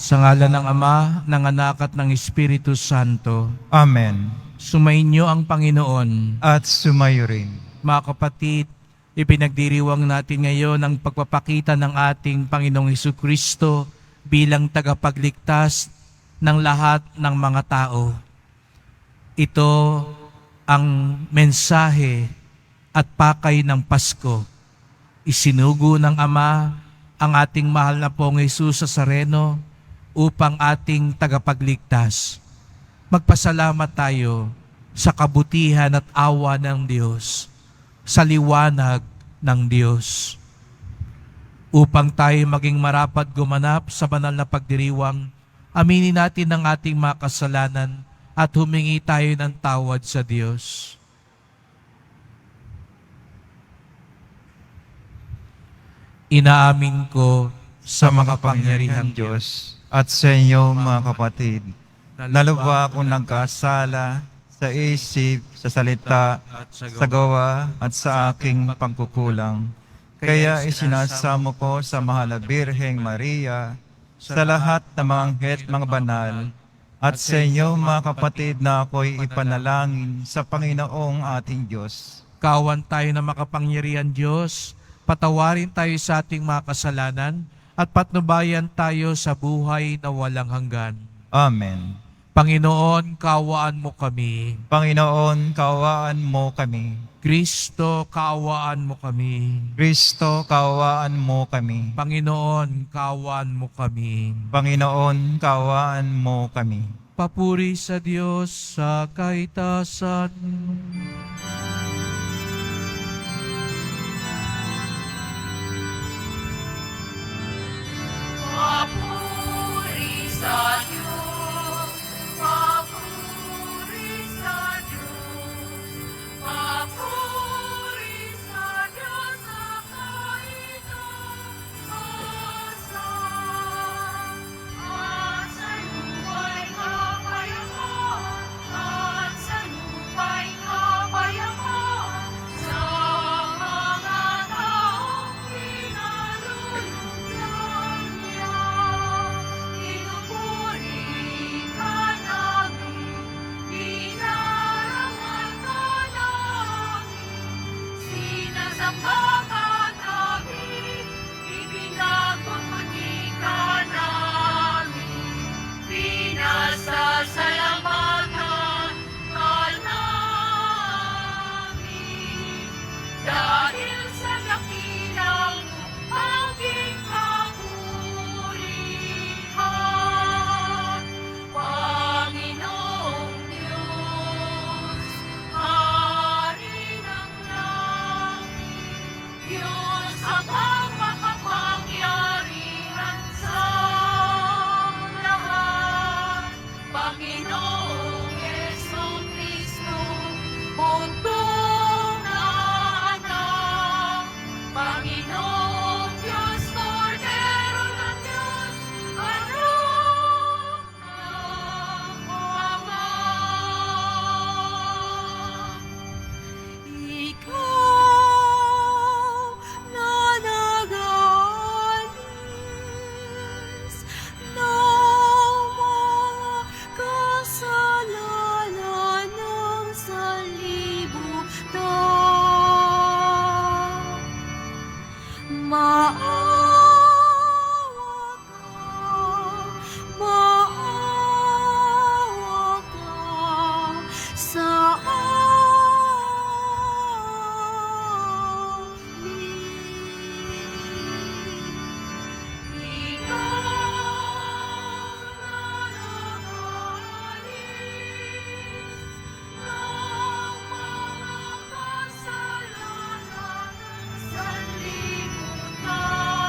Sa ngalan ng Ama, ng Anak at ng Espiritu Santo. Amen. Sumainyo ang Panginoon. At sumayo rin. Mga kapatid, ipinagdiriwang natin ngayon ang pagpapakita ng ating Panginoong Hesukristo bilang tagapagligtas ng lahat ng mga tao. Ito ang mensahe at pakay ng Pasko. Isinugo ng Ama ang ating mahal na pong Jesus Nazareno upang ating tagapagligtas. Magpasalamat tayo sa kabutihan at awa ng Diyos, sa liwanag ng Diyos. Upang tayo maging marapat gumanap sa banal na pagdiriwang, aminin natin ang ating mga kasalanan at humingi tayo ng tawad sa Diyos. Inaamin ko sa makapangyarihang Diyos At sa inyo mga kapatid, na lubha akong nagkasala sa isip, sa salita, sa gawa at sa aking pagkukulang. Kaya isinasamo ko sa mahal na Birheng Maria, sa lahat ng mga anghel at mga banal, at sa inyo mga kapatid na ako'y ipanalangin sa Panginoong ating Diyos. Kawan tayo na makapangyarihan Diyos, patawarin tayo sa ating mga kasalanan, at patnubayan tayo sa buhay na walang hanggan. Amen. Panginoon, kaawaan mo kami. Panginoon, kaawaan mo kami. Kristo, kaawaan mo kami. Kristo, kaawaan mo kami. Panginoon, kaawaan mo kami. Panginoon, kaawaan mo kami. Papuri sa Diyos sa kaitasan. Papuri sa Diyos, papuri sa Diyos, papuri sa Diyos sa kaitaasan. At sa lupa'y kapayapaan, at sa lupa'y kapayapaan, sa mga taong kinalulugyan niya. Pinupuri ka namin, pinarangal ka namin, sinasamba ka namin, ipinagmamuti ka namin, pinasasalamatan ka namin. Dahil sa dakilang aking kapurihan, Panginoong Diyos, Hari ng langit, Diyos amang makapangyarihan sa lahat, Panginoong Jesucristo, buntong na anak, Panginoong Diyos, Kordero ng Diyos, anak ng Ama. Ikaw na nag-aalis ng mga kasalanan ng sanlibutan. Maawa ka sa amin. Ikaw na nag-aalis ng mga kasalanan ng sanlibutan.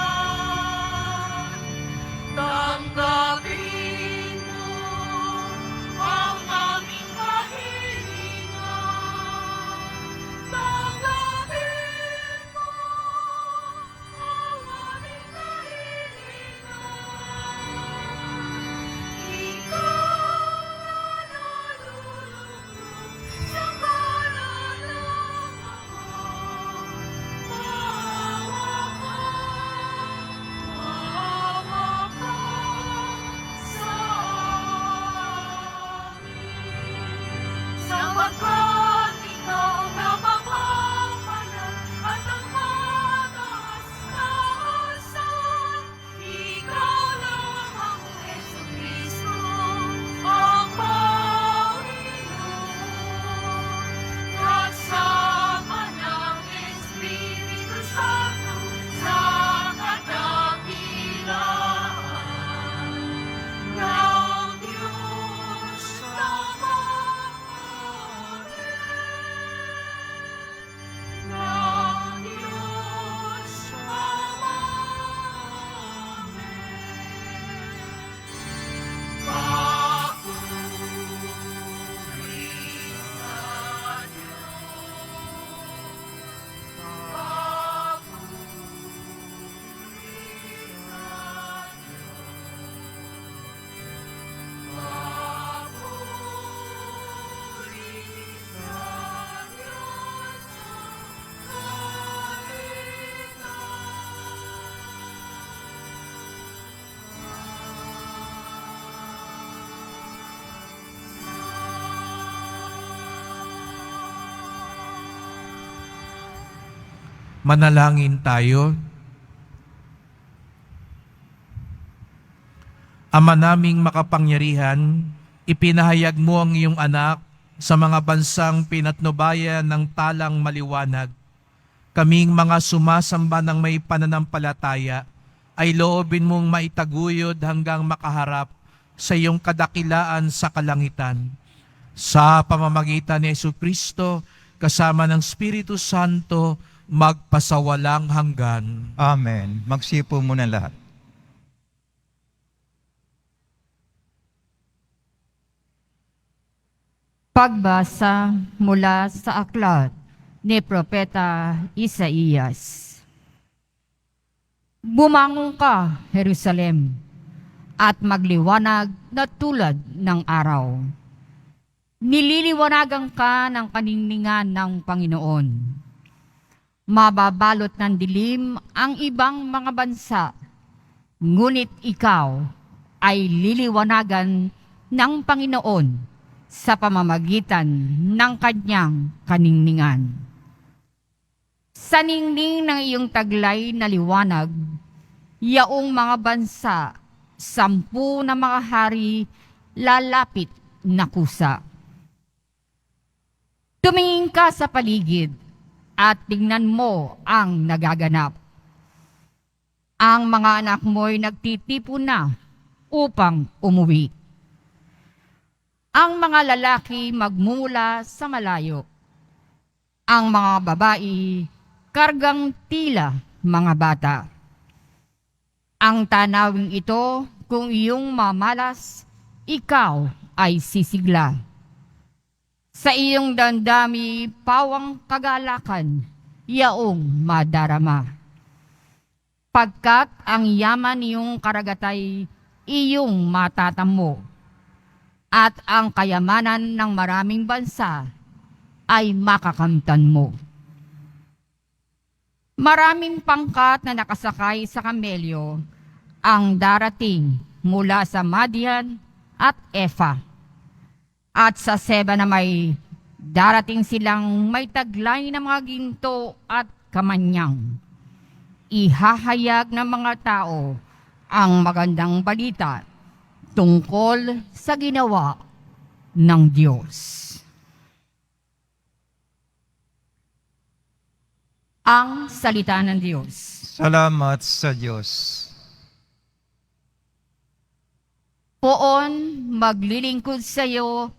Manalangin tayo. Ama naming makapangyarihan, ipinahayag mo ang iyong anak sa mga bansang pinatnubayan ng talang maliwanag. Kaming mga sumasamba ng may pananampalataya ay loobin mong maitaguyod hanggang makaharap sa iyong kadakilaan sa kalangitan. Sa pamamagitan ni Jesucristo, kasama ng Espiritu Santo, magpasawalang hanggan. Amen. Magsipo muna lahat. Pagbasa mula sa aklat ni Propeta Isaías. Bumangon ka, Jerusalem, at magliwanag na tulad ng araw. Nililiwanagan ka ng kaningningan ng Panginoon. Mababalot ng dilim ang ibang mga bansa, ngunit ikaw ay liliwanagan ng Panginoon sa pamamagitan ng kanyang kaningningan. Sa ningning ng iyong taglay na liwanag, yaong mga bansa, 10 na mga hari, lalapit na kusa. Tumingin ka sa paligid at tingnan mo ang nagaganap. Ang mga anak mo'y nagtitipon na upang umuwi. Ang mga lalaki magmumula sa malayo. Ang mga babae, kargang tila mga bata. Ang tanawing ito, kung iyong mamalas, ikaw ay sisigla. Sa iyong dandami, pawang kagalakan, yaong madarama. Pagkat ang yaman iyong karagatay, iyong matatamo. At ang kayamanan ng maraming bansa ay makakamtan mo. Maraming pangkat na nakasakay sa kamelyo ang darating mula sa Madian at Efa. At sa Seba na may darating silang may taglay na mga ginto at kamanyang. Ihahayag ng mga tao ang magandang balita tungkol sa ginawa ng Diyos. Ang salita ng Diyos. Salamat sa Diyos. Poon maglilingkod sa iyo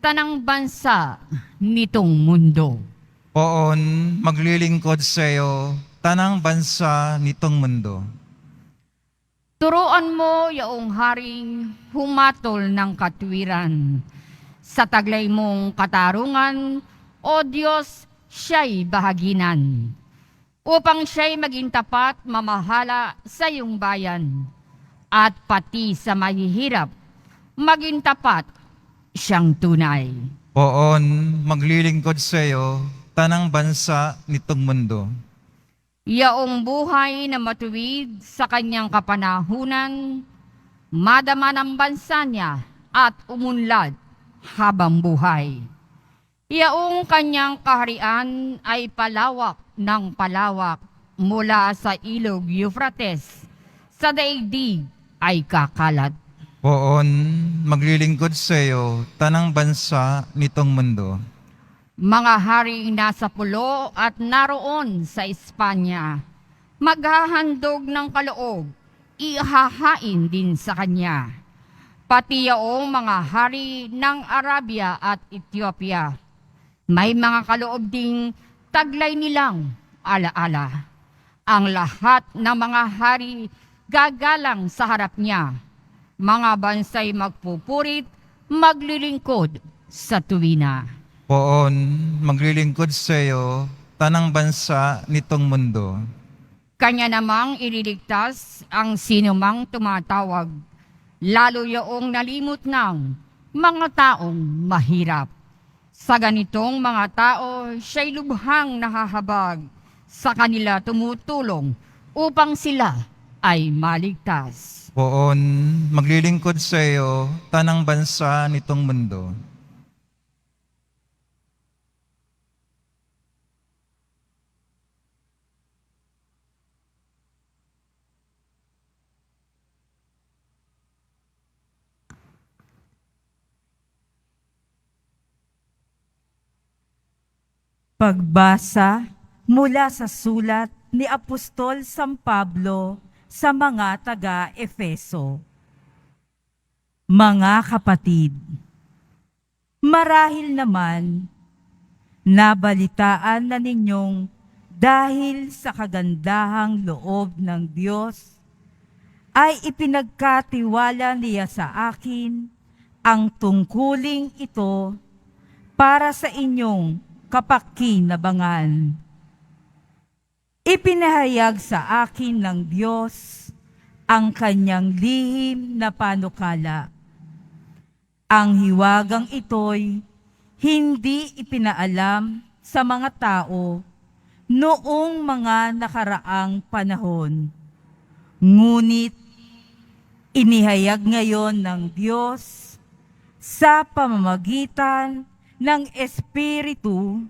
tanang bansa nitong mundo. Poon maglilingkod sa iyo tanang bansa nitong mundo. Turuan mo yaong haring humatol ng katwiran. Sa taglay mong katarungan, O Diyos, siya'y bahaginan. Upang siya'y maging tapat, mamahala sa iyong bayan. At pati sa mahihirap, maging tapat siyang tunay. Poon maglilingkod sa iyo tanang bansa nitong mundo. Yaong buhay na matuwid sa kanyang kapanahunan, madama ng bansa niya at umunlad habang buhay. Yaong kanyang kaharian ay palawak ng palawak mula sa ilog Euphrates, sa daigdig ay kakalat. Poon maglilingkod sa iyo tanang bansa nitong mundo. Mga haring nasa pulo at naroon sa Espanya, maghahandog ng kaloob, ihahain din sa kanya. Pati yaong mga hari ng Arabia at Ethiopia, may mga kaloob ding taglay nilang alaala. Ang lahat ng mga hari gagalang sa harap niya. Mga bansay magpupurit, maglilingkod sa tuwina. Poon maglilingkod sa iyo tanang bansa nitong mundo. Kanya namang ililigtas ang sinumang tumatawag, lalo yaong nalimot ng mga taong mahirap. Sa ganitong mga tao, siya'y lubhang nahahabag, sa kanila tumutulong upang sila ay maligtas. Poon maglilingkod sa iyo tanang bansa nitong mundo. Pagbasa mula sa sulat ni Apostol San Pablo sa mga taga-Efeso. Mga kapatid, marahil naman nabalitaan na ninyong dahil sa kagandahang loob ng Diyos ay ipinagkatiwala niya sa akin ang tungkuling ito para sa inyong kapakinabangan. Ipinahayag sa akin ng Diyos ang kanyang lihim na panukala. Ang hiwagang ito'y hindi ipinaalam sa mga tao noong mga nakaraang panahon. Ngunit inihayag ngayon ng Diyos sa pamamagitan ng Espiritu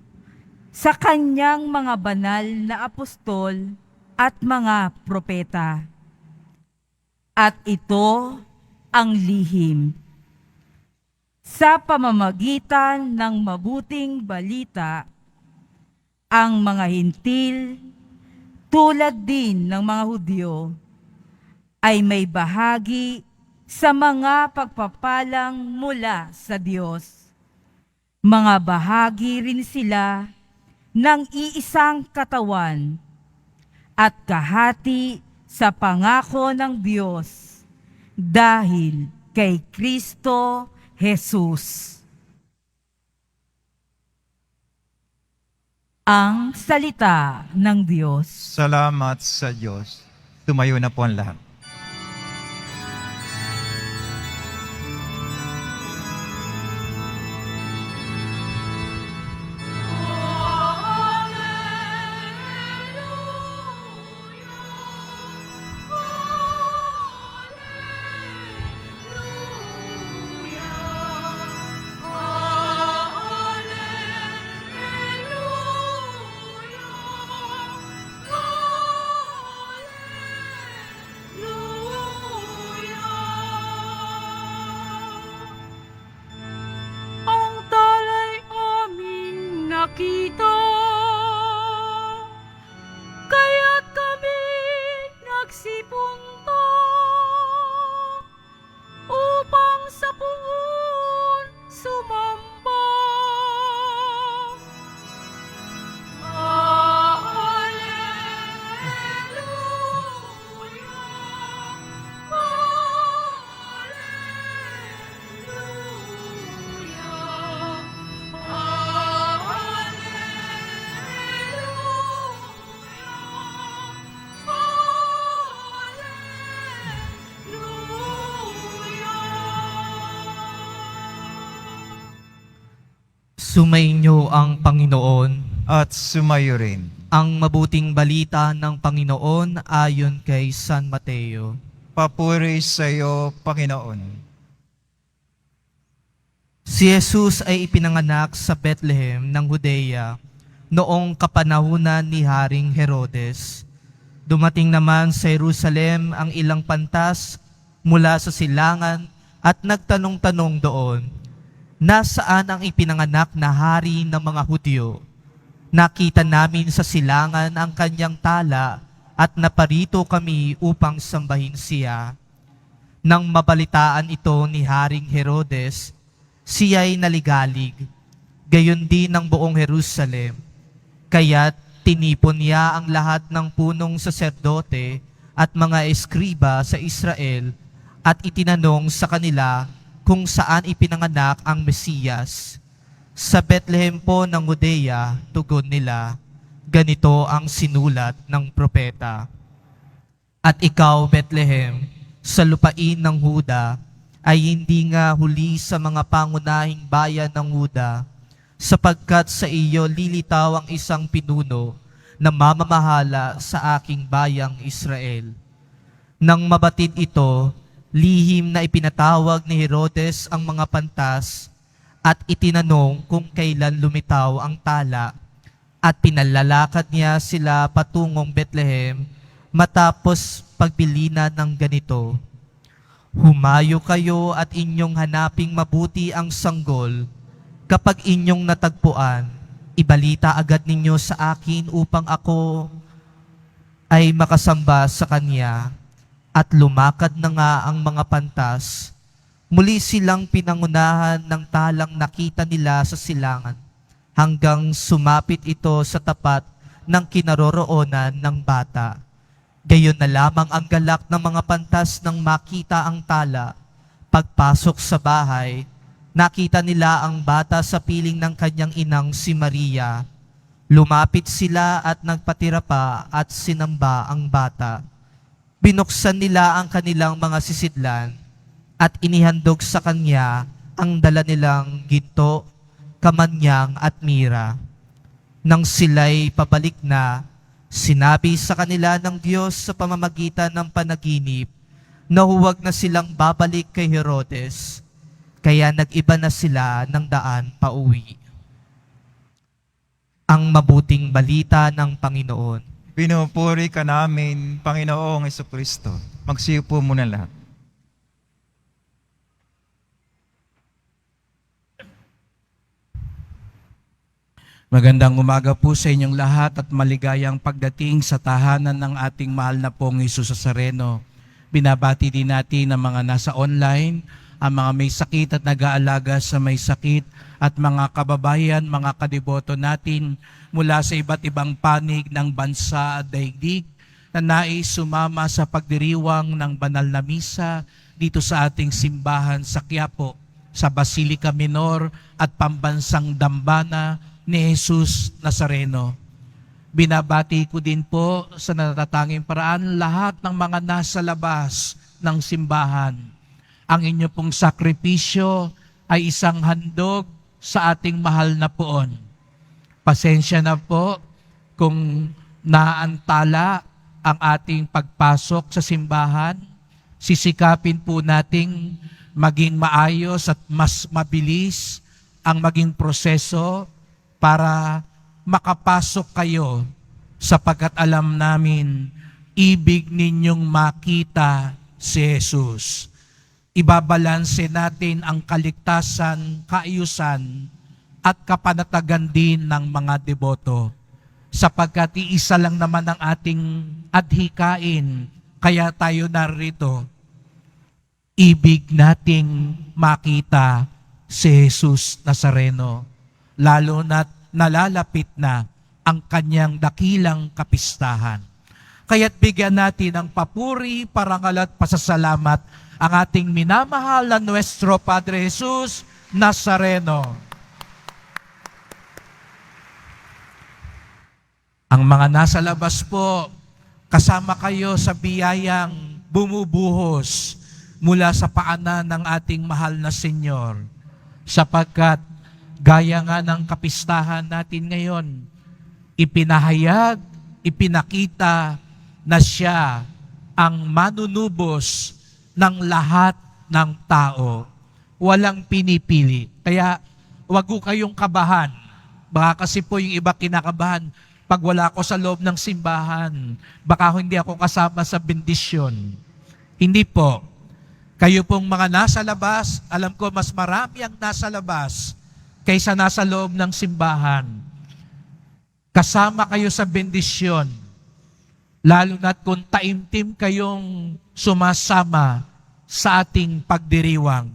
sa kanyang mga banal na apostol at mga propeta. At ito ang lihim. Sa pamamagitan ng mabuting balita, ang mga hintil, tulad din ng mga Hudyo, ay may bahagi sa mga pagpapalang mula sa Diyos. Mga bahagi rin sila ng iisang katawan at kahati sa pangako ng Diyos dahil kay Kristo Jesus. Ang salita ng Diyos. Salamat sa Diyos. Tumayo na po ang lahat. Ang talay aming nakita, kaya't kami nagsipunta upang sa puon sumamba. Sumainyo ang Panginoon. At sumayo rin. Ang mabuting balita ng Panginoon ayon kay San Mateo. Papuri sa iyo, Panginoon. Si Jesus ay ipinanganak sa Bethlehem ng Judea noong kapanahunan ni Haring Herodes. Dumating naman sa Jerusalem ang ilang pantas mula sa silangan at nagtanong-tanong doon, nasaan ang ipinanganak na hari ng mga Hudyo? Nakita namin sa silangan ang kanyang tala at naparito kami upang sambahin siya. Nang mabalitaan ito ni Haring Herodes, siya'y naligalig, gayon din ng buong Jerusalem. Kaya't tinipon niya ang lahat ng punong saserdote at mga eskriba sa Israel at itinanong sa kanila kung saan ipinanganak ang Mesiyas. Sa Bethlehem po ng Judea, tugon nila, ganito ang sinulat ng propeta. At ikaw, Bethlehem, sa lupain ng Huda, ay hindi nga huli sa mga pangunahing bayan ng Huda, sapagkat sa iyo lilitaw ang isang pinuno na mamamahala sa aking bayang Israel. Nang mabatid ito, lihim na ipinatawag ni Herodes ang mga pantas at itinanong kung kailan lumitaw ang tala at pinalalakad niya sila patungong Bethlehem matapos pagbilinan ng ganito. Humayo kayo at inyong hanaping mabuti ang sanggol. Kapag inyong natagpuan, ibalita agad ninyo sa akin upang ako ay makasamba sa Kanya. At lumakad na nga ang mga pantas. Muli silang pinangunahan ng talang nakita nila sa silangan, hanggang sumapit ito sa tapat ng kinaroroonan ng bata. Gayon na lamang ang galak ng mga pantas nang makita ang tala. Pagpasok sa bahay, nakita nila ang bata sa piling ng kanyang inang si Maria. Lumapit sila at nagpatira pa at sinamba ang bata. Binuksan nila ang kanilang mga sisidlan at inihandog sa kanya ang dala nilang ginto, kamanyang at mira. Nang sila'y pabalik na, sinabi sa kanila ng Diyos sa pamamagitan ng panaginip na huwag na silang babalik kay Herodes, kaya nag-iba na sila ng daan pauwi. Ang mabuting balita ng Panginoon. Pinupuri ka namin, Panginoong Jesucristo. Magsiupo muna lahat. Magandang umaga po sa inyong lahat at maligayang pagdating sa tahanan ng ating mahal na pong Jesus Nazareno. Binabati din natin ang mga nasa online, ang mga may sakit at nag-aalaga sa may sakit, at mga kababayan, mga kadeboto natin mula sa iba't ibang panig ng bansa at daigdig na nais sumama sa pagdiriwang ng banal na misa dito sa ating simbahan sa Quiapo, sa Basilica Minor at Pambansang Dambana ni Jesus Nazareno. Binabati ko din po sa natatanging paraan lahat ng mga nasa labas ng simbahan. Ang inyo pong sakripisyo ay isang handog sa ating mahal na poon. Pasensya na po kung naantala ang ating pagpasok sa simbahan. Sisikapin po nating maging maayos at mas mabilis ang maging proseso para makapasok kayo, sapagkat alam namin ibig ninyong makita si Jesus. Ibabalanse natin ang kaligtasan, kaayusan, at kapanatagan din ng mga deboto. Sapagkat iisa lang naman ang ating adhikain, kaya tayo narito. Ibig nating makita si Jesus Nazareno, lalo na't nalalapit na ang kanyang dakilang kapistahan. Kaya't bigyan natin ng papuri, parangal at pasasalamat ang ating minamahal na Nuestro Padre Jesus Nazareno. Ang mga nasa labas po, kasama kayo sa biyayang bumubuhos mula sa paanan ng ating mahal na Senyor. Sapagkat gaya nga ng kapistahan natin ngayon, ipinahayag, ipinakita na siya ang manunubos ng lahat ng tao. Walang pinipili. Kaya wag ko kayong kabahan. Baka kasi po yung iba kinakabahan. Pag wala ako sa loob ng simbahan, baka hindi ako kasama sa bendisyon. Hindi po. Kayo pong mga nasa labas, alam ko mas marami ang nasa labas kaysa nasa loob ng simbahan. Kasama kayo sa bendisyon. Lalo na't kung taimtim kayong sumasama sa ating pagdiriwang.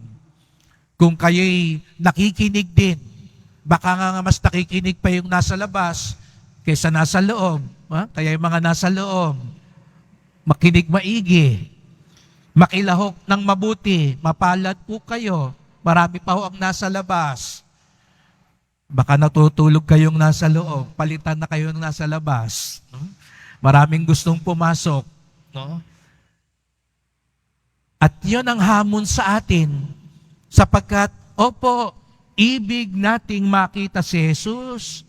Kung kayo'y nakikinig din, baka nga mas nakikinig pa yung nasa labas kaysa nasa loob. Kaya yung mga nasa loob, makinig maigi, makilahok ng mabuti, mapalad po kayo. Marami pa ho ang nasa labas. Baka natutulog kayong nasa loob, palitan na kayo ng nasa labas. Maraming gustong pumasok. No? At yun ang hamon sa atin, sapagkat, opo, ibig nating makita si Jesus,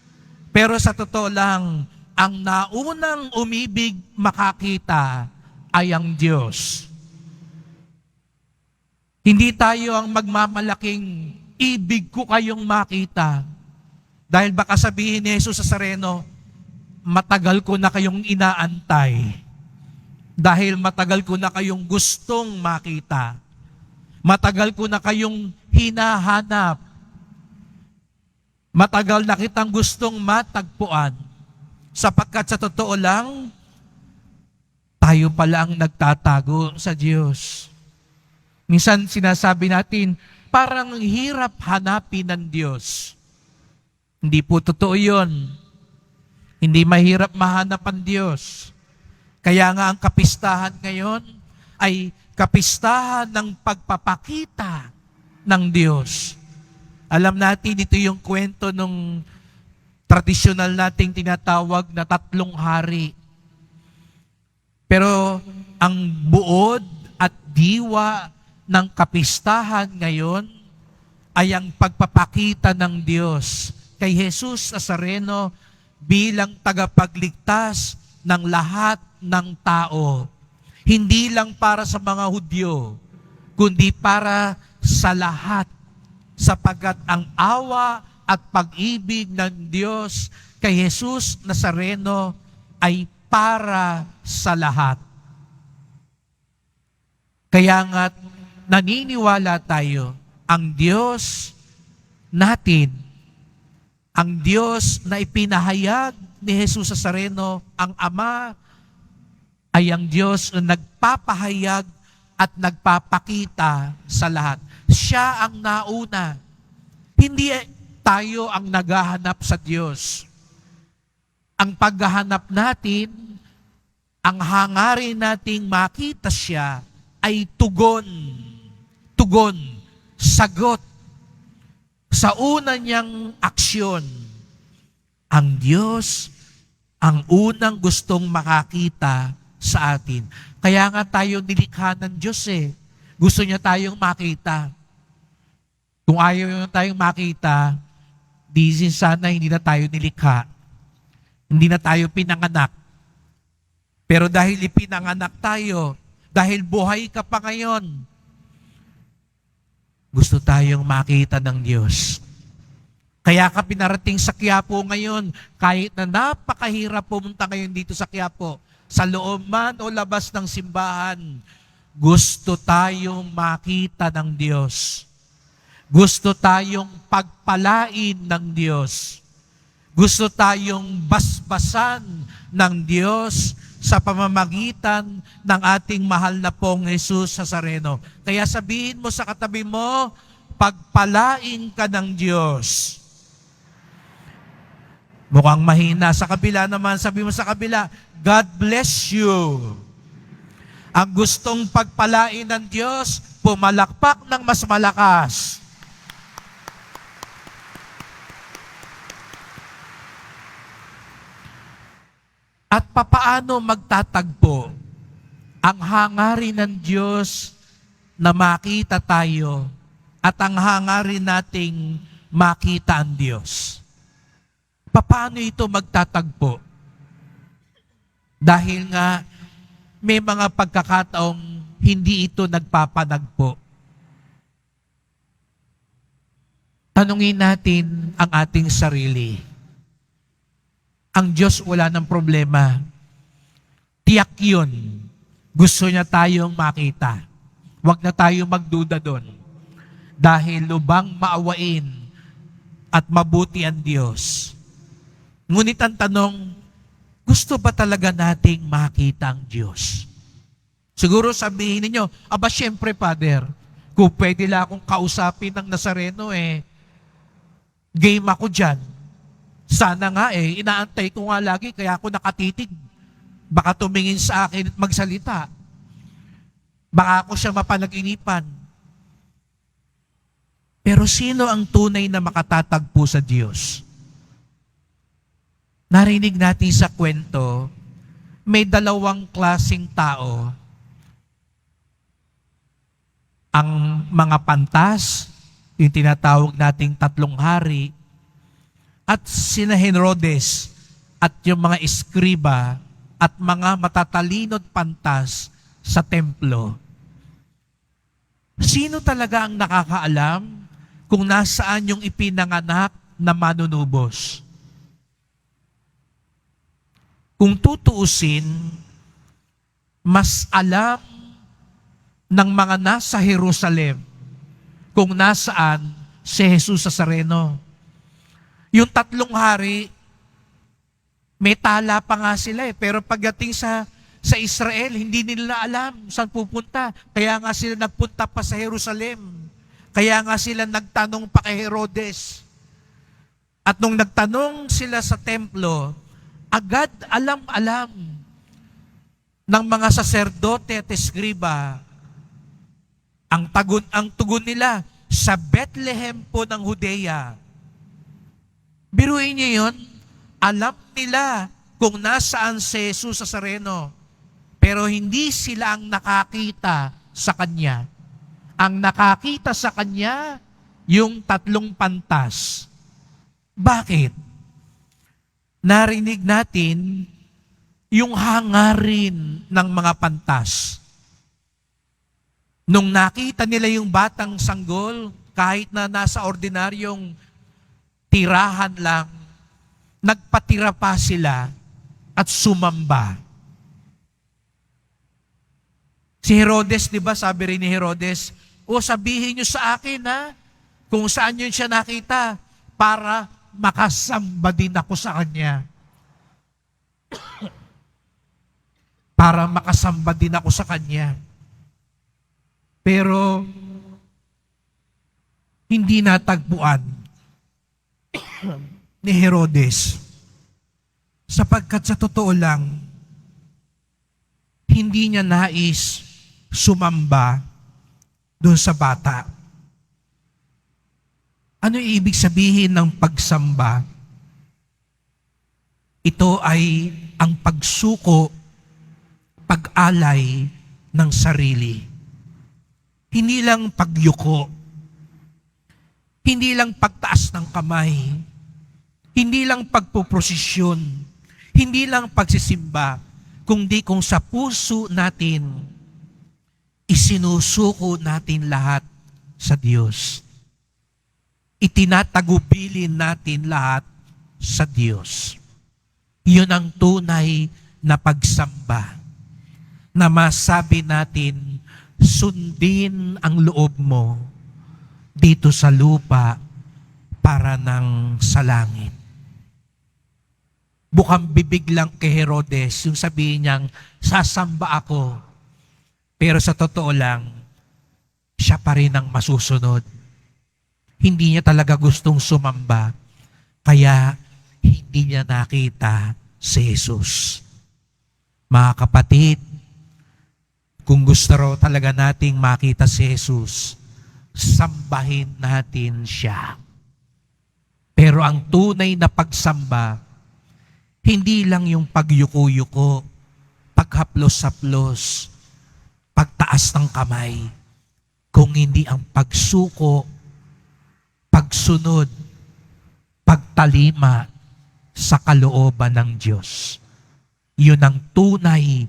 pero sa totoo lang, ang naunang umibig makakita ay ang Diyos. Hindi tayo ang magmamalaking ibig ko kayong makita. Dahil baka sabihin ni Jesus Nazareno, matagal ko na kayong inaantay. Dahil matagal ko na kayong gustong makita. Matagal ko na kayong hinahanap. Matagal na kitang gustong matagpuan, sapagkat sa totoo lang, tayo pala ang nagtatago sa Diyos. Minsan sinasabi natin, parang hirap hanapin ng Diyos. Hindi po totoo yun. Hindi mahirap mahanap ang Diyos. Kaya nga ang kapistahan ngayon ay kapistahan ng pagpapakita ng Diyos. Alam natin, ito yung kwento nung tradisyonal nating tinatawag na 3 hari. Pero ang buod at diwa ng kapistahan ngayon ay ang pagpapakita ng Diyos kay Jesus Nazareno bilang tagapagligtas ng lahat ng tao. Hindi lang para sa mga Hudyo, kundi para sa lahat, sapagkat ang awa at pag-ibig ng Diyos kay Jesus Nazareno ay para sa lahat. Kaya nga naniniwala tayo, ang Diyos natin, ang Diyos na ipinahayag ni Jesus Nazareno, ang Ama, ay ang Diyos na nagpapahayag at nagpapakita sa lahat. Siya ang nauna. Hindi tayo ang naghahanap sa Diyos. Ang paghahanap natin, ang hangarin nating makita siya, ay tugon, sagot sa una niyang aksyon. Ang Diyos ang unang gustong makakita sa atin. Kaya nga tayo nilikha ng Diyos eh. Gusto niya tayong makita. Kung ayaw niya tayong makita, di sana hindi na tayo nilikha. Hindi na tayo pinanganak. Pero dahil ipinanganak tayo, dahil buhay ka pa ngayon, gusto tayong makita ng Diyos. Kaya ka pinarating sa Quiapo ngayon, kahit na napakahirap pumunta ngayon dito sa Quiapo, sa loob man o labas ng simbahan, gusto tayong makita ng Diyos. Gusto tayong pagpalain ng Diyos. Gusto tayong basbasan ng Diyos sa pamamagitan ng ating mahal na pong Jesus Nazareno. Kaya sabihin mo sa katabi mo, pagpalain ka ng Diyos. Mukhang mahina. Sa kabila naman, sabi mo sa kabila, God bless you. Ang gustong pagpalain ng Diyos, pumalakpak ng mas malakas. At papaano magtatagpo ang hangarin ng Diyos na makita tayo at ang hangarin nating makita ang Diyos? Papaano ito magtatagpo? Dahil nga may mga pagkakataong hindi ito nagpapanagpo. Tanungin natin ang ating sarili. Ang Diyos wala ng problema. Tiyak yun. Gusto niya tayong makita. Huwag na tayong magduda doon. Dahil lubang maawain at mabuti ang Diyos. Ngunit ang tanong, gusto ba talaga nating makita ang Diyos? Siguro sabihin ninyo, aba syempre, Father, kung pwede lang akong kausapin ng Nazareno, game ako dyan. Sana nga inaantay ko nga lagi, kaya ako nakatitig. Baka tumingin sa akin at magsalita. Baka ako siya mapanag-inipan. Pero sino ang tunay na makatatagpo sa Diyos? Narinig natin sa kwento, may 2 klaseng tao. Ang mga pantas, yung tinatawag nating 3 hari, at sina Herodes at yung mga eskriba at mga matatalinod pantas sa templo. Sino talaga ang nakakaalam kung nasaan yung ipinanganak na manunubos? Kung tutuusin, mas alam ng mga nasa Jerusalem kung nasaan si Jesus Nazareno. Yung 3 hari, may tala pa nga sila pero pagdating sa Israel, hindi nila alam saan pupunta. Kaya nga sila nagpunta pa sa Jerusalem. Kaya nga sila nagtanong pa kay Herodes. At nung nagtanong sila sa templo, agad alam-alam ng mga saserdote at eskriba ang tugon nila sa Bethlehem po ng Judea. Biruin niyo yun, alam nila kung nasaan si Jesus Nazareno, pero hindi sila ang nakakita sa Kanya. Ang nakakita sa Kanya, yung 3 pantas. Bakit? Narinig natin yung hangarin ng mga pantas. Nung nakita nila yung batang sanggol, kahit na nasa ordinaryong tirahan lang, nagpatira pa sila at sumamba. Si Herodes, di ba, sabi rin ni Herodes, sabihin niyo sa akin kung saan yun siya nakita para makasamba din ako sa kanya. Para makasamba din ako sa kanya. Pero, hindi natagpuan ni Herodes. Sapagkat sa totoo lang, hindi niya nais sumamba doon sa bata. Ano ibig sabihin ng pagsamba? Ito ay ang pagsuko, pag-alay ng sarili. Hindi lang pagyuko, hindi lang pagtaas ng kamay, hindi lang pagpuprosesyon, hindi lang pagsisimba, kundi kung sa puso natin, isinusuko natin lahat sa Diyos. Itinatagubilin natin lahat sa Diyos. Yun ang tunay na pagsamba, na masabi natin, sundin ang loob mo dito sa lupa para ng sa langit. Bukang bibig lang kay Herodes, yung sabihin niyang, sasamba ako. Pero sa totoo lang, siya pa rin ang masusunod. Hindi niya talaga gustong sumamba, kaya hindi niya nakita si Jesus. Mga kapatid, kung gusto raw talaga nating makita si Jesus, sambahin natin siya. Pero ang tunay na pagsamba, hindi lang yung pagyuko-yuko, paghaplos-haplos, pagtaas ng kamay, kung hindi ang pagsuko, pagsunod, pagtalima sa kalooban ng Diyos. Yun ang tunay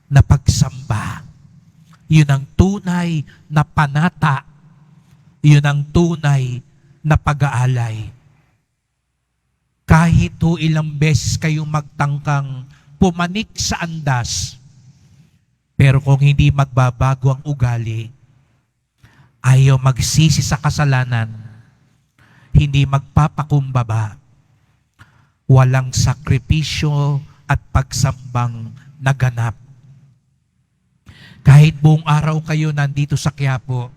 na pagsamba. Yun ang tunay na panata. Yun ang tunay na pag-aalay. Kahit ilang beses kayong magtangkang pumanik sa andas, pero kung hindi magbabago ang ugali, ayaw magsisi sa kasalanan, hindi magpapakumbaba, walang sakripisyo at pagsambang naganap. Kahit buong araw kayo nandito sa Quiapo,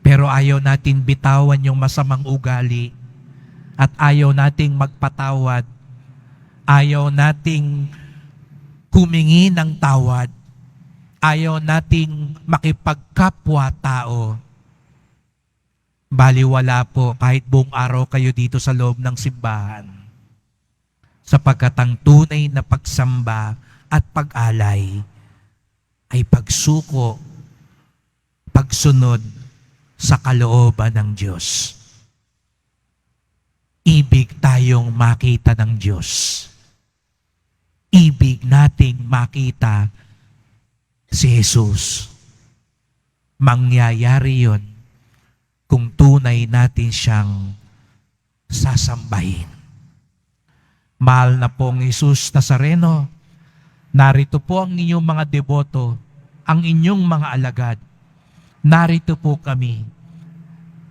pero ayaw natin bitawan yung masamang ugali at ayaw nating magpatawad, ayaw nating humingi ng tawad, ayaw nating makipagkapwa-tao. Baliwala po kahit buong araw kayo dito sa loob ng simbahan. Sapagkat ang tunay na pagsamba at pag-alay ay pagsuko, pagsunod sa kalooban ng Diyos. Ibig tayong makita ng Diyos. Ibig nating makita si Jesus. Mangyayari yon kung tunay natin siyang sasambahin. Mahal na pong Jesus Nazareno, narito po ang inyong mga deboto, ang inyong mga alagad. Narito po kami.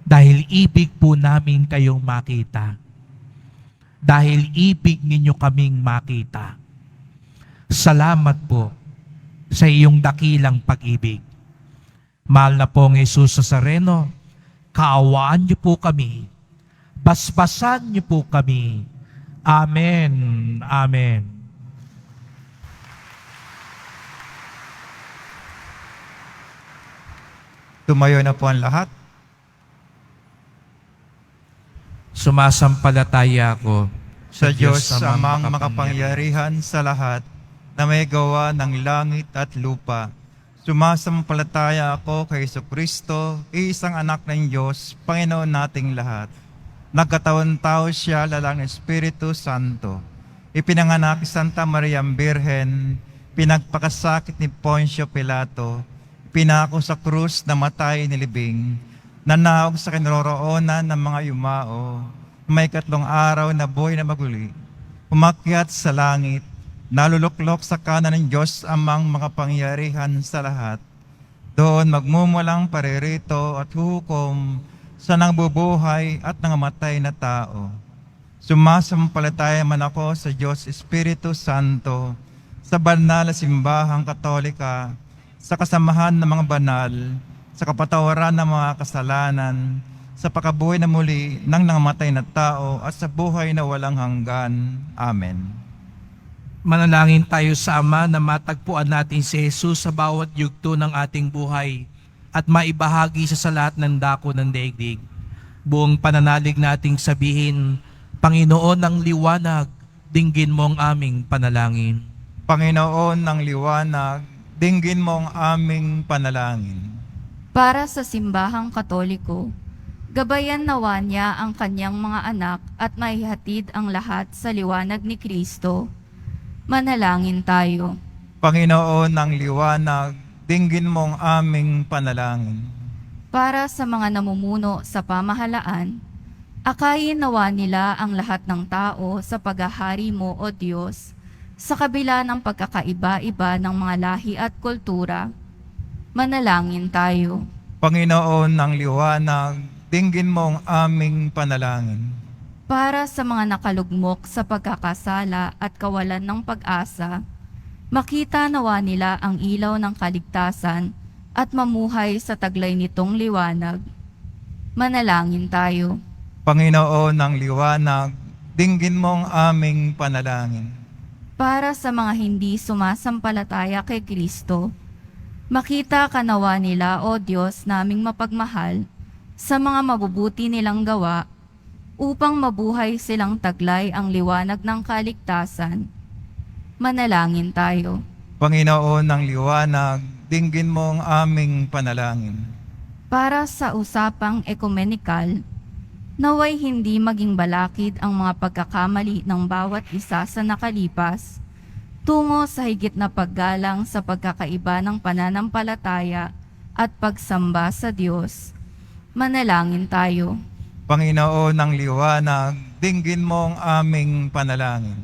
Dahil ibig po namin kayong makita. Dahil ibig ninyo kaming makita. Salamat po sa iyong dakilang pag-ibig. Mahal na pong Jesus Nazareno, kaawaan niyo po kami. Basbasan niyo po kami. Amen. Amen. Tumayo na po ang lahat. Sumasampalataya ako Sa Diyos amang makapangyarihan sa lahat, na may gawa ng langit at lupa. Sumasampalataya ako kay Jesucristo, isang anak ng Diyos, Panginoon nating lahat. Nagkataon tao siya lalang Espiritu Santo. Ipinanganak si Santa Maria Birhen, pinagpakasakit ni Poncio Pilato, pinako sa krus na matay nilibing, nanaog sa kinaroroonan ng mga yumao, may 3 araw na buhay na maguli, umakyat sa langit, naluluklok sa kanan ng Diyos amang makapangyarihan sa lahat. Doon magmumulang paririto at hukom sa nangbubuhay at nangamatay na tao. Sumasampalataya man ako sa Diyos Espiritu Santo, sa banal na simbahang katolika, sa kasamahan ng mga banal, sa kapatawaran ng mga kasalanan, sa pagkabuhay na muli ng nangamatay na tao at sa buhay na walang hanggan. Amen. Manalangin tayo sa Ama na matagpuan natin si Jesus sa bawat yugto ng ating buhay at maibahagi sa lahat ng dako ng daigdig. Buong pananalig nating sabihin, Panginoon ng liwanag, dinggin mo ang aming panalangin. Panginoon ng liwanag, dinggin mo ang aming panalangin. Para sa simbahang katoliko, gabayan nawa niya ang kanyang mga anak at maihatid ang lahat sa liwanag ni Kristo. Manalangin tayo. Panginoon ng liwanag, dinggin mo ang aming panalangin. Para sa mga namumuno sa pamahalaan, akayin nawa nila ang lahat ng tao sa paghahari mo, O Diyos, sa kabila ng pagkakaiba-iba ng mga lahi at kultura. Manalangin tayo. Panginoon ng liwanag, dinggin mo ang aming panalangin. Para sa mga nakalugmok sa pagkakasala at kawalan ng pag-asa, makita nawa nila ang ilaw ng kaligtasan at mamuhay sa taglay nitong liwanag. Manalangin tayo. Panginoon ng liwanag, dinggin mo ang aming panalangin. Para sa mga hindi sumasampalataya kay Kristo, makita ka nawa nila, O Diyos naming mapagmahal, sa mga mabubuti nilang gawa, upang mabuhay silang taglay ang liwanag ng kaligtasan. Manalangin tayo. Panginoon ng liwanag, dinggin mo ang aming panalangin. Para sa usapang ekumenikal, naway hindi maging balakid ang mga pagkakamali ng bawat isa sa nakalipas, tungo sa higit na paggalang sa pagkakaiba ng pananampalataya at pagsamba sa Diyos. Manalangin tayo. Panginoon ng liwanag, dinggin mo ang aming panalangin.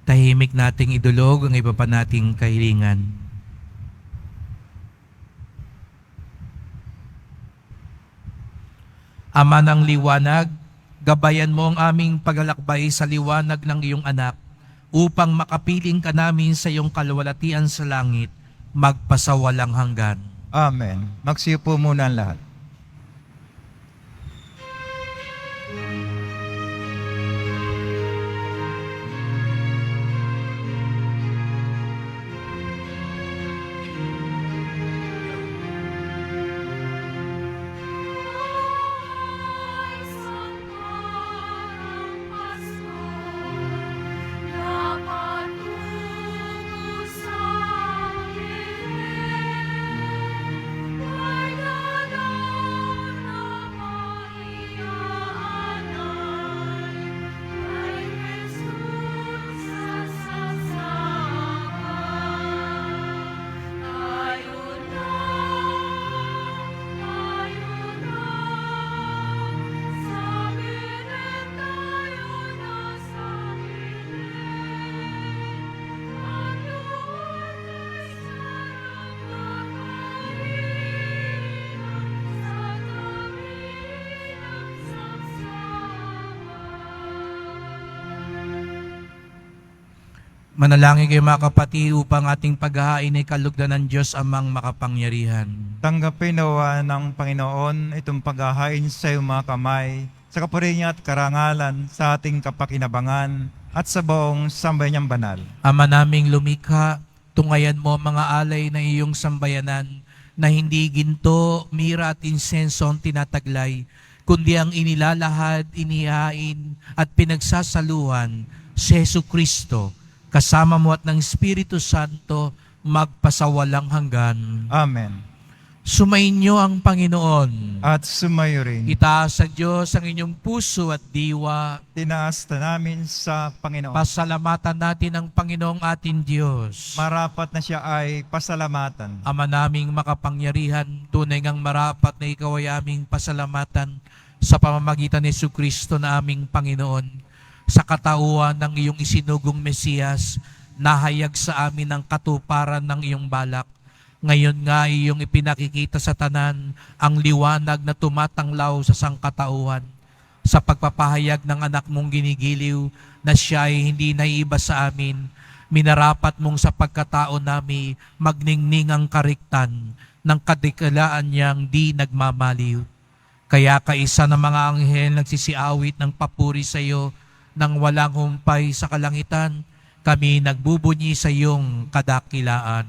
Tahimik nating idulog ang iba pa nating kahilingan. Ama ng liwanag, gabayan mo ang aming paglalakbay sa liwanag ng iyong anak upang makapiling ka namin sa iyong kalwalatian sa langit, magpasawalang hanggan. Amen. Magsiupo muna ang lahat. Manalangin kayo mga kapatid upang ating paghahain ay kalugdan ng Diyos amang makapangyarihan. Tanggapin nawa ng Panginoon itong paghahain sa iyong mga kamay, sa kapurihan at karangalan sa ating kapakinabangan at sa buong sambayan niyang banal. Ama naming lumikha, tungayan mo ang mga alay ng iyong sambayanan na hindi ginto, mira at insenso ang tinataglay, kundi ang inilalahad, inihain at pinagsasaluhan si Jesucristo, kasama mo at ng Espiritu Santo, magpasawalang hanggan. Amen. Sumainyo ang Panginoon. At sumayo rin. Itaas sa Diyos ang inyong puso at diwa. Tinaas na namin sa Panginoon. Pasalamatan natin ang Panginoong ating Diyos. Marapat na siya ay pasalamatan. Ama naming makapangyarihan, tunay ngang marapat na ikaw ay aming pasalamatan sa pamamagitan ni Jesucristo na aming Panginoon. Sa katauhan ng iyong isinugong Mesiyas, nahayag sa amin ang katuparan ng iyong balak. Ngayon nga iyong ipinakikita sa tanan ang liwanag na tumatanglaw sa sangkatauhan. Sa pagpapahayag ng anak mong ginigiliw na siya ay hindi naiiba sa amin, minarapat mong sa pagkatao nami magningning ang kariktan ng kadikalaan niyang di nagmamaliw. Kaya kaisa ng mga anghel nagsisiawit ng papuri sa iyo nang walang humpay sa kalangitan, kami nagbubunyi sa iyong kadakilaan.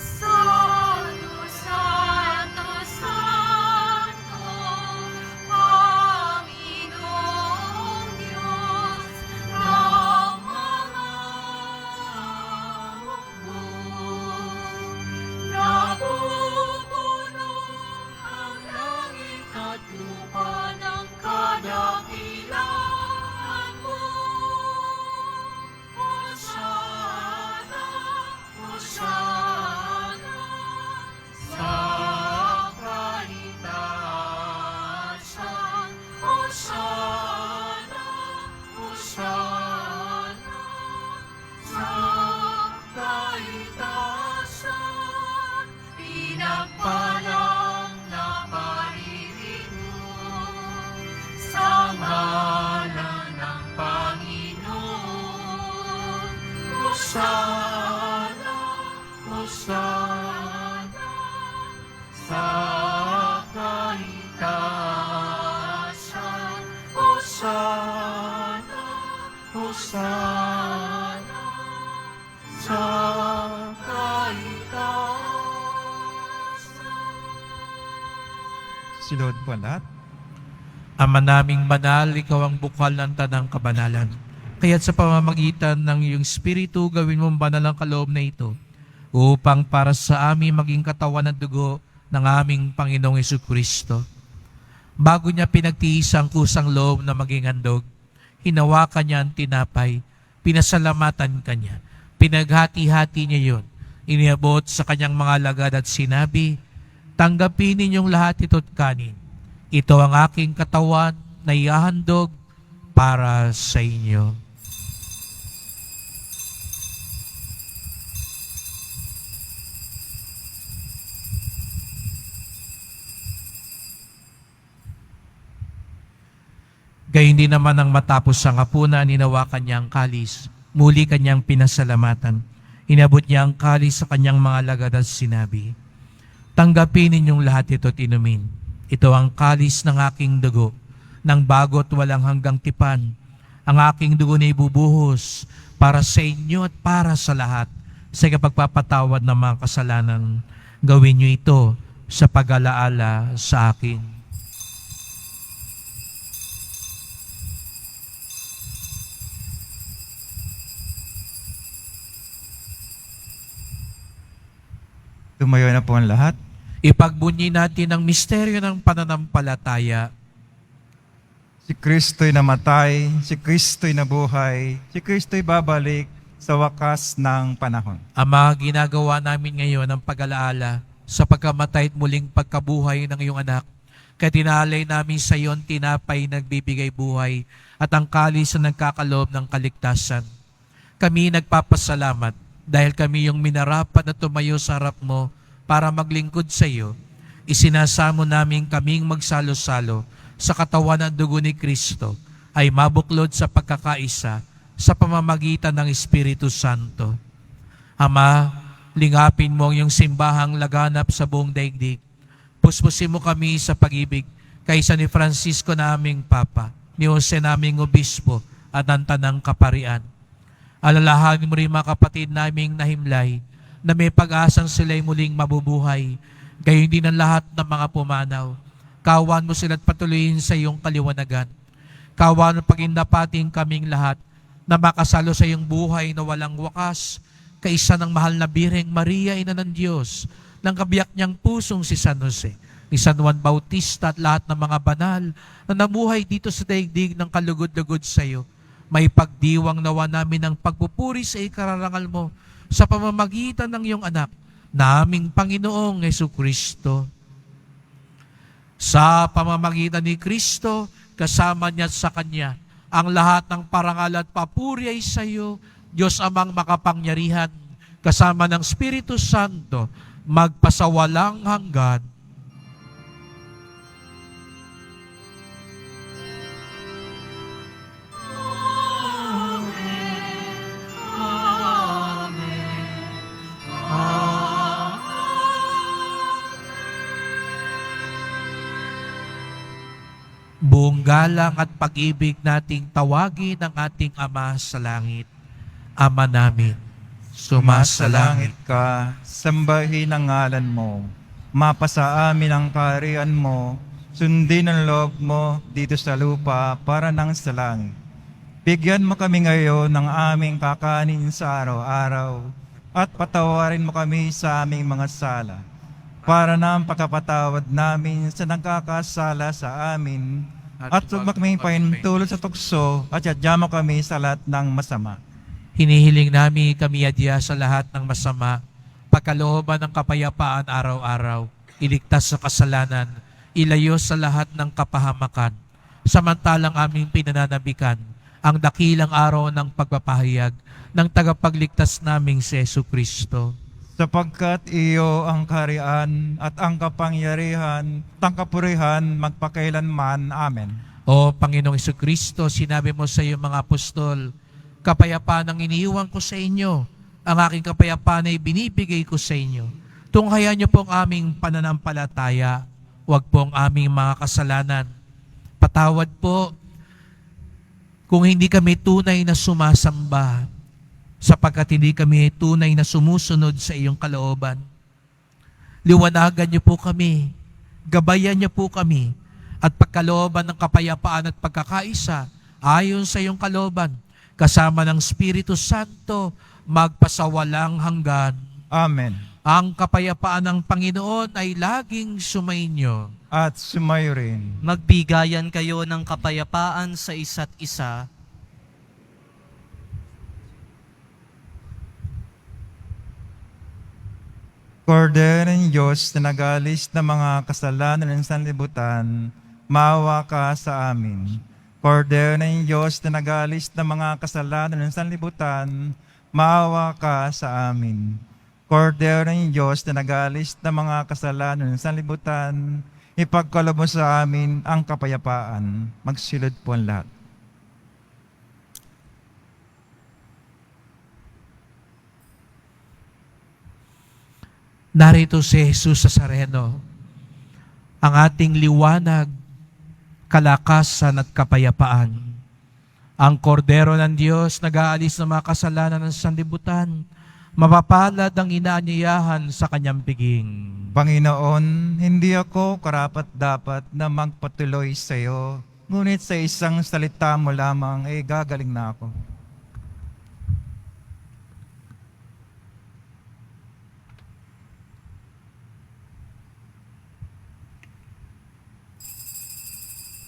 Santo, Santo, Santo, Panginoong Diyos ng mga hukbo. Napupuno ang langit at lupa ng kadakilaan mo. Hosana, Hosana, sa kaitaasan. Hosana, Hosana, sa kaitaasan. Pinagpalang na paririto sa ngalan ng Panginoon. Hosana, Hosana, sa kaitaasan. Hosana, Hosana, sa kaitaasan. Silod po lahat. Ama naming banal, ikaw ang bukal ng tanang kabanalan. Kaya't sa pamamagitan ng iyong Espiritu, gawin mong banal ang kaloob na ito, upang para sa amin maging katawan at dugo ng aming Panginoong Jesucristo. Bago niya pinagtiis ang kusang loob na maging handog, hinawakan niya ang tinapay, pinasalamatan kanya, pinaghati-hati niya yon, iniabot sa kanyang mga lagad at sinabi, tanggapin ninyong lahat ito't kanin. Ito ang aking katawan na ihahandog para sa inyo. Gayun din naman ang matapos ang hapunan, hinawakan niya ang kalis. Muli kanyang pinasalamatan. Inabot niya ang kalis sa kanyang mga lagad at sinabi, tanggapin ninyong lahat ito't inumin. Ito ang kalis ng aking dugo, ng bago't walang hanggang tipan. Ang aking dugo na ibubuhos para sa inyo at para sa lahat sa kapagpapatawad ng mga kasalanan. Gawin niyo ito sa pag-alaala sa akin. Tumayo na po ang lahat. Ipagbunyi natin ang misteryo ng pananampalataya. Si Kristo'y namatay, si Kristo'y nabuhay, si Kristo'y babalik sa wakas ng panahon. Ama, ginagawa namin ngayon ang pag-alaala sa pagkamatay at muling pagkabuhay ng iyong anak. Kaya tinalay namin sa iyo ang tinapay nagbibigay buhay at ang kalis na nagkakaloob ng kaligtasan. Kami nagpapasalamat dahil kami yung minarapat na tumayo sa harap mo para maglingkod sa iyo, isinasamo namin kaming magsalo-salo sa katawan at dugo ni Kristo ay mabuklod sa pagkakaisa sa pamamagitan ng Espiritu Santo. Ama, lingapin mo ang iyong simbahang laganap sa buong daigdig. Puspusin mo kami sa pag-ibig kaysa ni Francisco naming Papa, ni Jose naming Obispo at ng Tanang Kaparian. Alalahanin mo rin mga kapatid naming nahimlay na may pag-asang sila'y muling mabubuhay, gayon din ang lahat ng mga pumanaw. Kawan mo sila't patuloyin sa iyong kaliwanagan. Kawan mo pagindapating kaming lahat na makasalo sa iyong buhay na walang wakas, kaisa ng mahal na Birheng Maria, Ina ng Diyos, ng kabiyak niyang pusong si San Jose, ni San Juan Bautista at lahat ng mga banal na namuhay dito sa daigdig ng kalugod-lugod sa iyo. May pagdiwang nawa namin ng pagpupuri sa ikararangal mo sa pamamagitan ng iyong anak, naming Panginoong Jesucristo. Sa pamamagitan ni Kristo, kasama niya at sa Kanya, ang lahat ng parangal at papuri ay sa iyo, Diyos Amang makapangyarihan, kasama ng Espiritu Santo, magpasawalang hanggan. Buong galang at pag-ibig nating tawagin ang ating Ama sa langit. Ama namin, sumasalangit. Sumasalangit ka, sambahin ang ngalan mo. Mapasa amin ang kaharian mo, sundin ang loob mo dito sa lupa para nang sa langit. Bigyan mo kami ngayon ng aming kakanin sa araw-araw at patawarin mo kami sa aming mga sala para na ang pagkapatawad namin sa nagkakasala sa amin at huwag kami paintulot sa tukso at yadya mo kami sa lahat ng masama. Hinihiling namin kami adya sa lahat ng masama, pagkalooban ng kapayapaan araw-araw, iligtas sa kasalanan, ilayo sa lahat ng kapahamakan, samantalang aming pinananabikan ang dakilang araw ng pagpapahayag ng tagapagligtas naming si Jesucristo. Sapagkat iyo ang kaharian at ang kapangyarihan, ang kapurihan, magpakailanman. Amen. O Panginoong Jesucristo, sinabi mo sa iyong mga apostol, kapayapaan ang iniiwan ko sa inyo, ang aking kapayapaan ay binibigay ko sa inyo. Tunghayan niyo po ang aming pananampalataya, huwag po ang aming mga kasalanan. Patawad po kung hindi kami tunay na sumasamba, sapagkat hindi kami tunay na sumusunod sa iyong kalooban. Liwanagan niyo po kami, gabayan niyo po kami, at pagkalooban ng kapayapaan at pagkakaisa, ayon sa iyong kalooban, kasama ng Espiritu Santo, magpasawalang hanggan. Amen. Ang kapayapaan ng Panginoon ay laging sumainyo. At sumayo rin. Magbigayan kayo ng kapayapaan sa isa't isa. Kordero ng Diyos na nag-alis ng mga kasalanan ng sanlibutan, maawa ka sa amin. Kordero ng Diyos na nag-alis ng mga kasalanan ng sanlibutan, maawa ka sa amin. Kordero ng Diyos na nag-alis ng mga kasalanan ng sanlibutan, ipagkaloob mo sa amin ang kapayapaan. Magsilod po ang lahat. Narito si Jesus Nazareno, ang ating liwanag, kalakasan at kapayapaan. Ang kordero ng Diyos nag-aalis ng mga kasalanan ng sanlibutan, mapapalad ang inaanyayahan sa kanyang piging. Panginoon, hindi ako karapat-dapat na magpatuloy sa iyo, ngunit sa isang salita mo lamang ay gagaling na ako.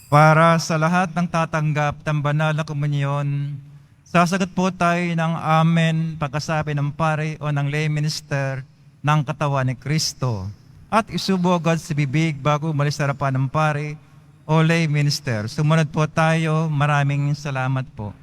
Para sa lahat ng tatanggap ng banal na komunyon, sasagot po tayo ng amen pagkasabi ng pare o ng lay minister ng katawan ni Kristo. At isubo agad sa bibig bago umalis sa harapan ng pare o lay minister. Sumunod po tayo. Maraming salamat po.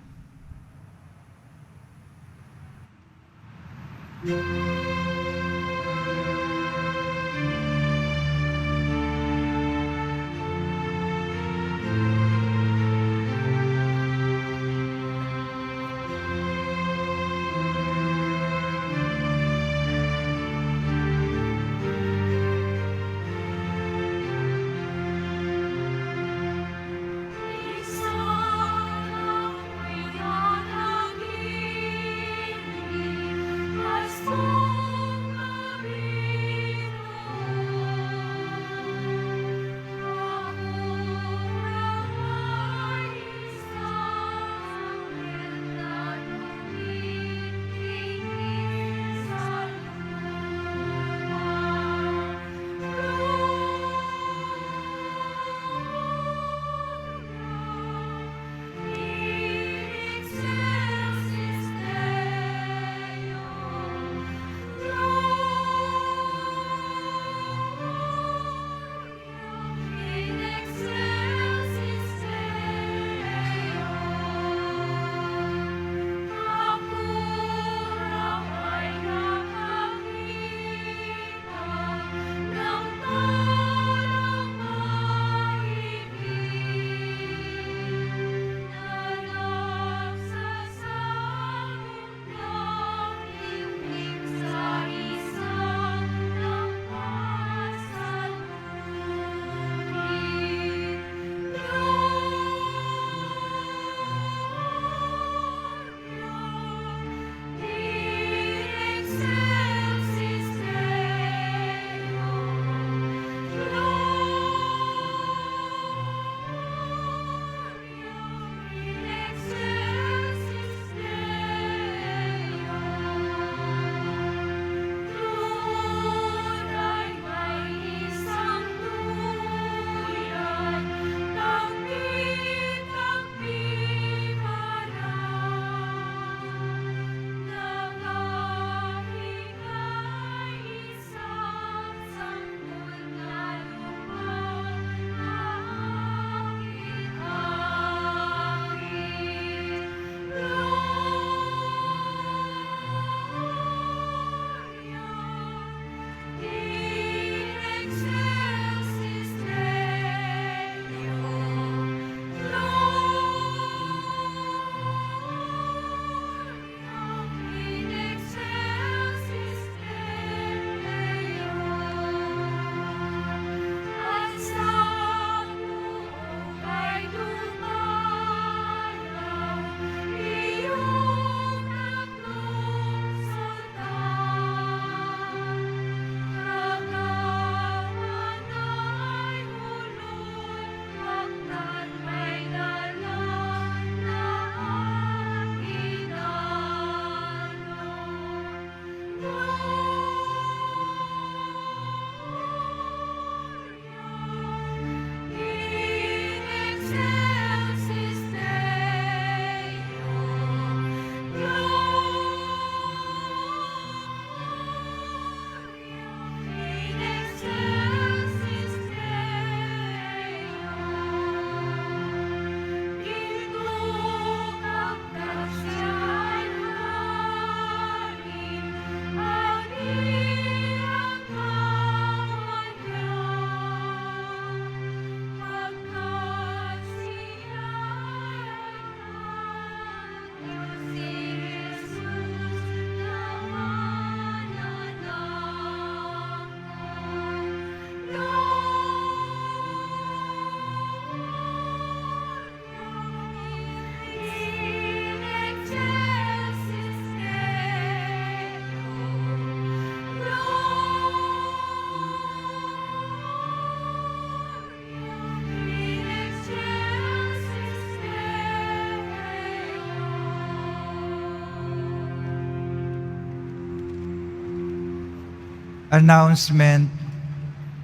announcement.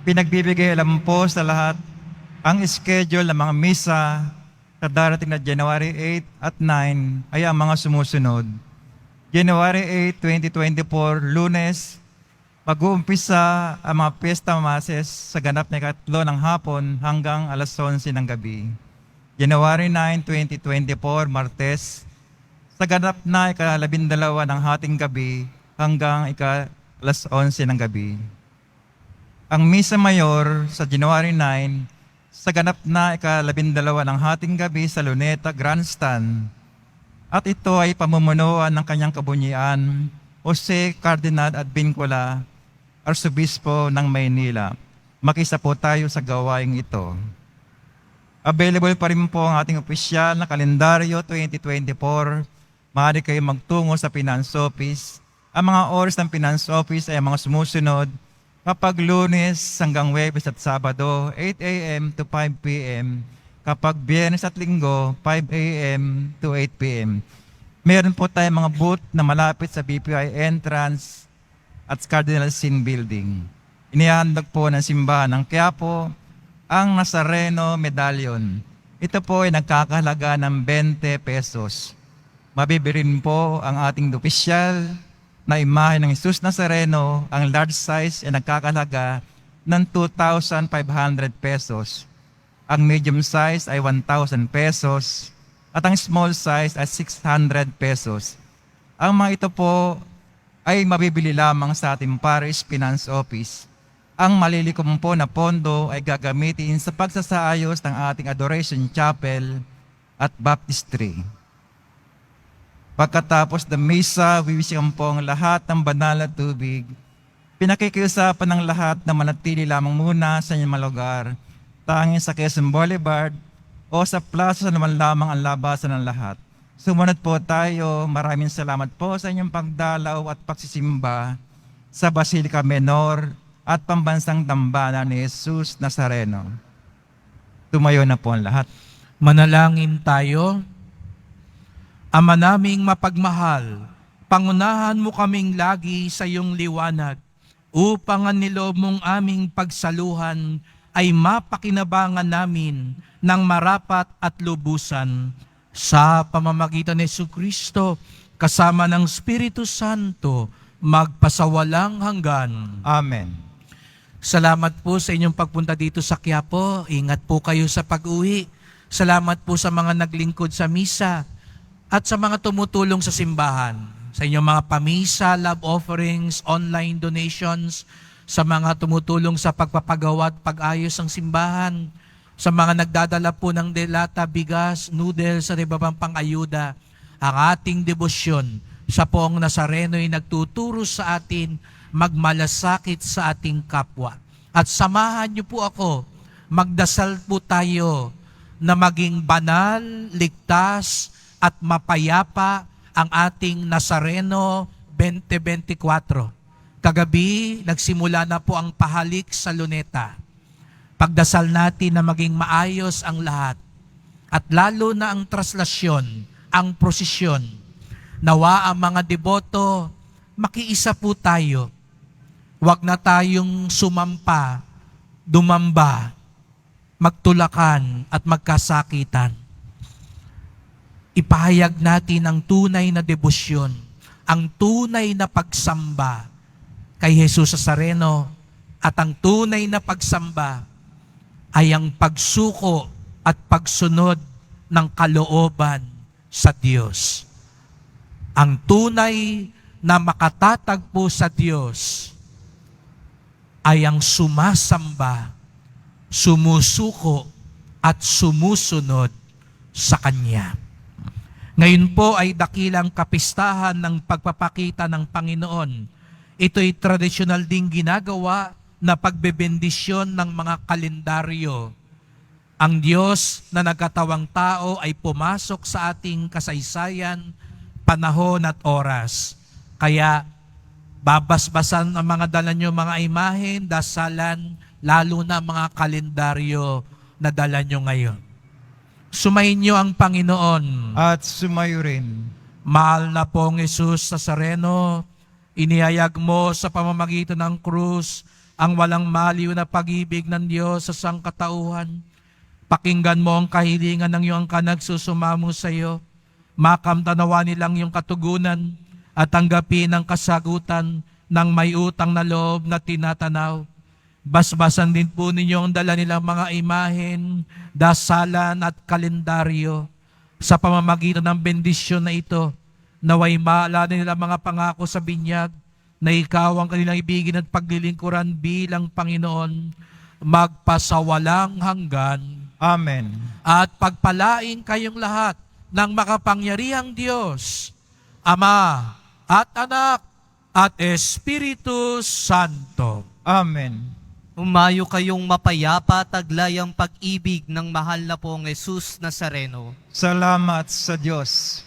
Pinagbibigay alam po sa lahat ang schedule ng mga misa sa darating na January 8 at 9 ay ang mga sumusunod. January 8, 2024, Lunes, mag-uumpisa ang mga Fiesta Masses sa ganap na ikatlo ng hapon hanggang alas 11 ng gabi. January 9, 2024, Martes, sa ganap na ika-12 ng hating gabi hanggang alas 11 ng gabi. Ang Misa Mayor sa January 9, sa ganap na ika-12 ng hating gabi sa Luneta Grandstand. At ito ay pamumunuan ng kanyang kabunyian, Jose Cardinal Advincula, Arsobispo ng Maynila. Makisa po tayo sa gawaing ito. Available pa rin po ang ating opisyal na kalendaryo 2024. Maaari kayo magtungo sa Finance Office. Ang mga oras ng Finance Office ay ang mga sumusunod. Kapag Lunes hanggang Huwebes at Sabado, 8 a.m. to 5 p.m. Kapag Biyernes at Linggo, 5 a.m. to 8 p.m. Meron po tayong mga booth na malapit sa BPI entrance at Cardinal Sin Building. Inihandog po ng simbahan ng Quiapo ang Nazareno Medallion. Ito po ay nagkakahalaga ng 20 pesos. Mabibirin po ang ating opisyal na imahe ng Jesus Nazareno. Ang large size ay nagkakahalaga ng 2,500 pesos. Ang medium size ay 1,000 pesos at ang small size ay 600 pesos. Ang mga ito po ay mabibili lamang sa ating Parish Finance Office. Ang malilikom po na pondo ay gagamitin sa pagsasaayos ng ating Adoration Chapel at Baptistry. Pagkatapos ng misa, wiwisikan po ang lahat ng banal na tubig. Pinakikiusapan ng lahat na manatili lamang muna sa inyong mga lugar, tanging sa Quezon Boulevard o sa plaza naman lamang ang labasan ng lahat. Sumunod po tayo. Maraming salamat po sa inyong pagdalaw at pagsisimba sa Basilica Menor at Pambansang Dambana ni Jesus Nazareno. Tumayo na po ang lahat. Manalangin tayo. Ama naming mapagmahal, pangunahan mo kaming lagi sa iyong liwanag, upang ang niloob mong aming pagsaluhan ay mapakinabangan namin ng marapat at lubusan. Sa pamamagitan ni Jesucristo, kasama ng Espiritu Santo, magpasawalang hanggan. Amen. Salamat po sa inyong pagpunta dito sa Quiapo. Ingat po kayo sa pag-uwi. Salamat po sa mga naglingkod sa misa at sa mga tumutulong sa simbahan. Sa inyong mga pamisa, love offerings, online donations, sa mga tumutulong sa pagpapagawa at pag-ayos ng simbahan, sa mga nagdadala po ng delata, bigas, noodles, at iba pang pang-ayuda, ang ating debosyon sa Poong Nazareno ay nagtuturo sa atin magmalasakit sa ating kapwa. At samahan niyo po ako, magdasal po tayo na maging banal, ligtas, at mapayapa ang ating Nazareno 2024. Kagabi, nagsimula na po ang pahalik sa Luneta. Pagdasal natin na maging maayos ang lahat at lalo na ang traslasyon, ang prosesyon. Nawa ang mga deboto, makiisa po tayo. Huwag na tayong sumampa, dumamba, magtulakan at magkasakitan. Ipahayag natin ang tunay na debosyon, ang tunay na pagsamba kay Jesus Nazareno, at ang tunay na pagsamba ay ang pagsuko at pagsunod ng kalooban sa Diyos. Ang tunay na makatatagpo sa Diyos ay ang sumasamba, sumusuko at sumusunod sa Kanya. Ngayon po ay dakilang kapistahan ng pagpapakita ng Panginoon. Ito'y tradisyonal ding ginagawa na pagbebendisyon ng mga kalendaryo. Ang Diyos na nagkatawang tao ay pumasok sa ating kasaysayan, panahon at oras. Kaya babasbasan ang mga dala nyo mga imahen, dasalan, lalo na mga kalendaryo na dala nyo ngayon. Sumayin niyo ang Panginoon. At sumayo rin. Mahal na pong Jesus Nazareno, Inihayag mo sa pamamagitan ng krus ang walang maliw na pag-ibig ng Diyos sa sangkatauhan. Pakinggan mo ang kahilingan ng iyong kanagsusumamo sa iyo. Makamtanawa nilang iyong katugunan at tanggapin ang kasagutan ng may utang na loob na tinatanaw. Basbasan din po ninyo ang dala nilang mga imahen, dasalan at kalendaryo. Sa pamamagitan ng bendisyon na ito, naway maalala nila mga pangako sa binyag na ikaw ang kanilang ibigin at paglilingkuran bilang Panginoon, magpasawalang hanggan. Amen. At pagpalain kayong lahat ng makapangyarihang Diyos, Ama at Anak at Espiritu Santo. Amen. Umayo kayong mapayapa, taglay ang pag-ibig ng mahal na pong Jesus Nazareno. Salamat sa Diyos.